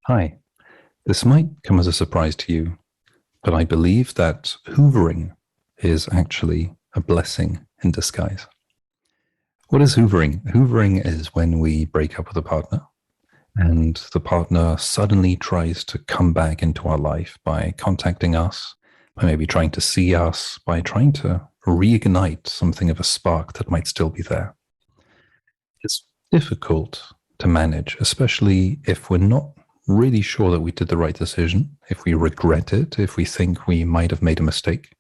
Hi, this might come as a surprise to you, but I believe that hoovering is actually a blessing in disguise. What is hoovering? Hoovering is when we break up with a partner and the partner suddenly tries to come back into our life by contacting us, by maybe trying to see us, by trying to reignite something of a spark that might still be there. It's difficult to manage, especially if we're not really sure that we did the right decision, if we regret it, if we think we might have made a mistake.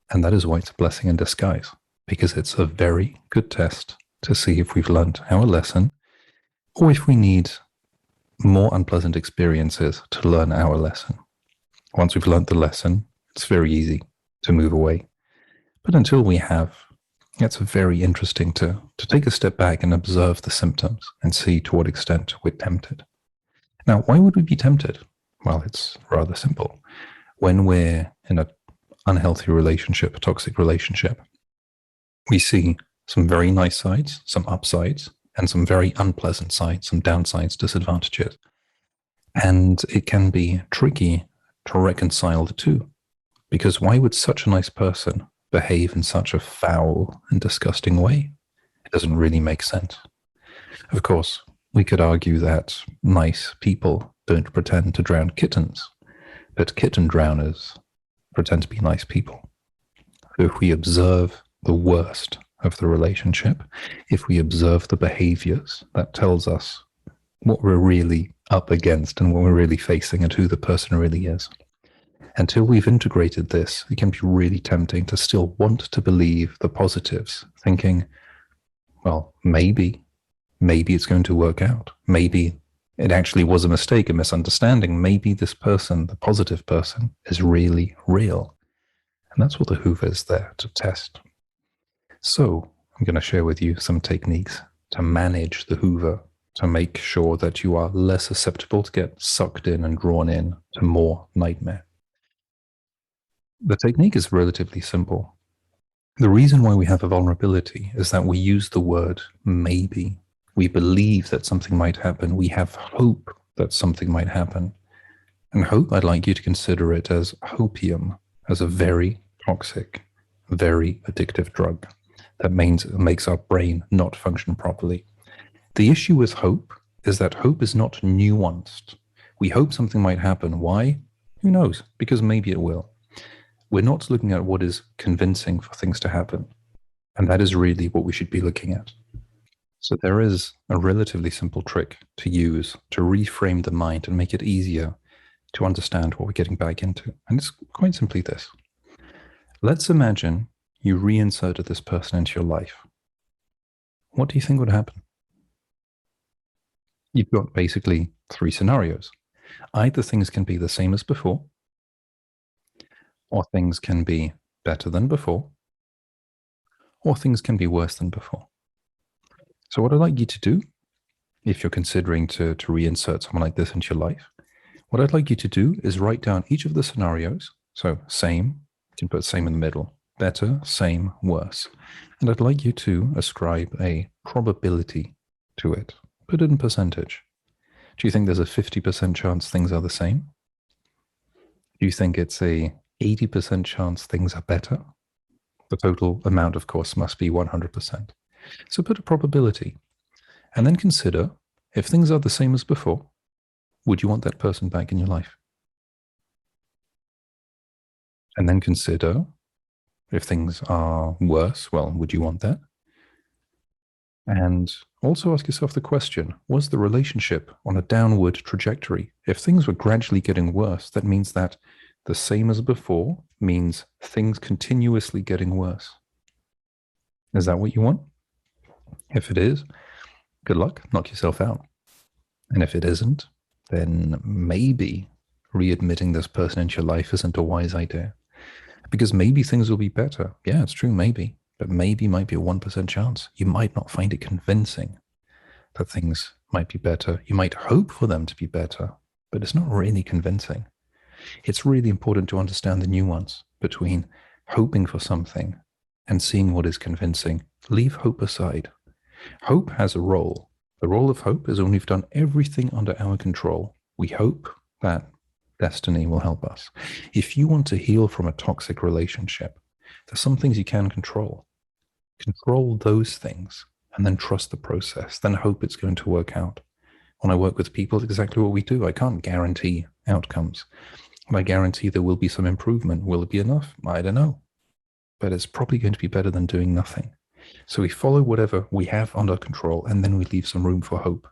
And that is why it's a blessing in disguise, because it's a very good test to see if we've learned our lesson or if we need more unpleasant experiences to learn our lesson. Once we've learned the lesson, it's very easy to move away. But until we have, it's very interesting to take a step back and observe the symptoms and see to what extent we're tempted. Now, why would we be tempted? Well, it's rather simple. When we're in an unhealthy relationship, a toxic relationship, we see some very nice sides, some upsides, and some very unpleasant sides, some downsides, disadvantages. And it can be tricky to reconcile the two, because why would such a nice person behave in such a foul and disgusting way? It doesn't really make sense. Of course, we could argue that nice people don't pretend to drown kittens, but kitten drowners pretend to be nice people. So if we observe the worst of the relationship, if we observe the behaviors, that tells us what we're really up against and what we're really facing and who the person really is. Until we've integrated this, it can be really tempting to still want to believe the positives, thinking, well, maybe it's going to work out. Maybe it actually was a mistake, a misunderstanding. Maybe this person, the positive person, is really real. And that's what the Hoover is there to test. So I'm going to share with you some techniques to manage the Hoover, to make sure that you are less susceptible to get sucked in and drawn in to more nightmare. The technique is relatively simple. The reason why we have a vulnerability is that we use the word maybe. We believe that something might happen. We have hope that something might happen. And hope, I'd like you to consider it as hopium, as a very toxic, very addictive drug that makes our brain not function properly. The issue with hope is that hope is not nuanced. We hope something might happen. Why? Who knows? Because maybe it will. We're not looking at what is convincing for things to happen. And that is really what we should be looking at. So there is a relatively simple trick to use to reframe the mind and make it easier to understand what we're getting back into. And it's quite simply this. Let's imagine you reinserted this person into your life. What do you think would happen? You've got basically three scenarios. Either things can be the same as before, or things can be better than before, or things can be worse than before. So what I'd like you to do, if you're considering to reinsert someone like this into your life, what I'd like you to do is write down each of the scenarios. So same, you can put same in the middle, better, same, worse. And I'd like you to ascribe a probability to it. Put it in percentage. Do you think there's a 50% chance things are the same? Do you think it's a 80% chance things are better? The total amount, of course, must be 100%. So put a probability and then consider if things are the same as before, would you want that person back in your life? And then consider if things are worse, well, would you want that? And also ask yourself the question, was the relationship on a downward trajectory? If things were gradually getting worse, that means that the same as before means things continuously getting worse. Is that what you want? If it is, good luck, knock yourself out. And if it isn't, then maybe readmitting this person into your life isn't a wise idea. Because maybe things will be better. Yeah, it's true, maybe. But maybe might be a 1% chance. You might not find it convincing that things might be better. You might hope for them to be better, but it's not really convincing. It's really important to understand the nuance between hoping for something and seeing what is convincing. Leave hope aside. Hope has a role. The role of hope is when we've done everything under our control we hope that destiny will help us. If you want to heal from a toxic relationship, there's some things you can control. Control those things and then trust the process, then hope it's going to work out. When I work with people, it's exactly what we do. I can't guarantee outcomes, but I guarantee there will be some improvement. Will it be enough? I don't know. But it's probably going to be better than doing nothing. So we follow whatever we have under control, and then we leave some room for hope.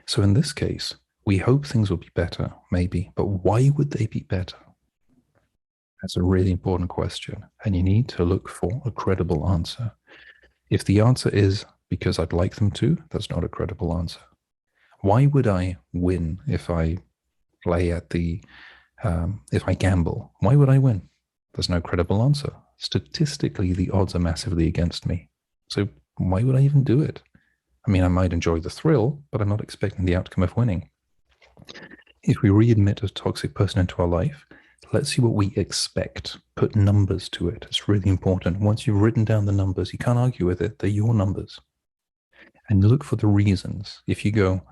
So in this case, we hope things will be better, maybe, but why would they be better? That's a really important question, and you need to look for a credible answer. If the answer is because I'd like them to, that's not a credible answer. Why would I win if I play at if I gamble? Why would I win? There's no credible answer. Statistically, the odds are massively against me. So why would I even do it? I mean, I might enjoy the thrill, but I'm not expecting the outcome of winning. If we readmit a toxic person into our life, let's see what we expect. Put numbers to it. It's really important. Once you've written down the numbers, you can't argue with it. They're your numbers. And look for the reasons. If you go,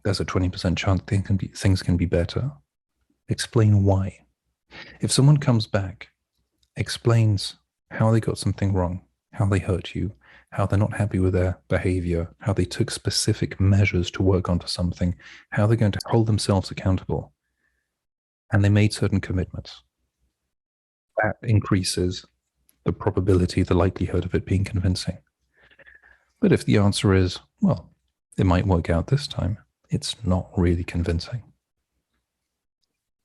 there's a 20% chance things can be better, explain why. If someone comes back, explains how they got something wrong, how they hurt you, how they're not happy with their behavior, how they took specific measures to work onto something, how they're going to hold themselves accountable, and they made certain commitments, that increases the probability, the likelihood of it being convincing. But if the answer is, well, it might work out this time, it's not really convincing.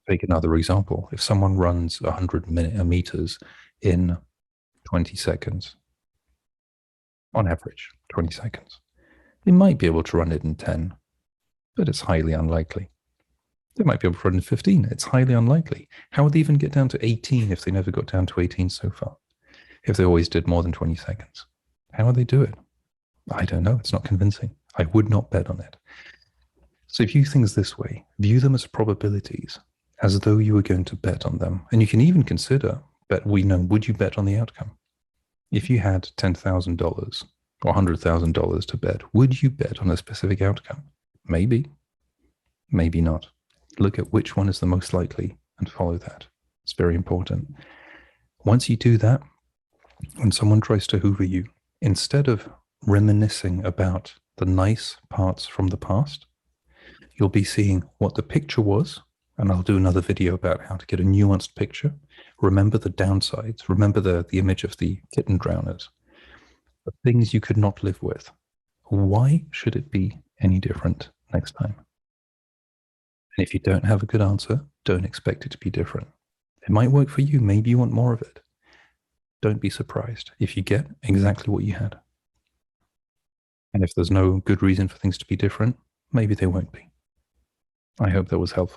Take another example. If someone runs 100 meters in 20 seconds, on average, 20 seconds, they might be able to run it in 10, but it's highly unlikely. They might be able to run in 15. It's highly unlikely. How would they even get down to 18 if they never got down to 18 so far? If they always did more than 20 seconds? How would they do it? I don't know. It's not convincing. I would not bet on it. So view things this way. View them as probabilities, as though you were going to bet on them. And you can even consider, would you bet on the outcome? If you had $10,000 or $100,000 to bet, would you bet on a specific outcome? Maybe, maybe not. Look at which one is the most likely and follow that. It's very important. Once you do that, when someone tries to hoover you, instead of reminiscing about the nice parts from the past, you'll be seeing what the picture was, and I'll do another video about how to get a nuanced picture. Remember the downsides. Remember the image of the kitten drowners. The things you could not live with. Why should it be any different next time? And if you don't have a good answer, don't expect it to be different. It might work for you. Maybe you want more of it. Don't be surprised if you get exactly what you had. And if there's no good reason for things to be different, maybe they won't be. I hope that was helpful.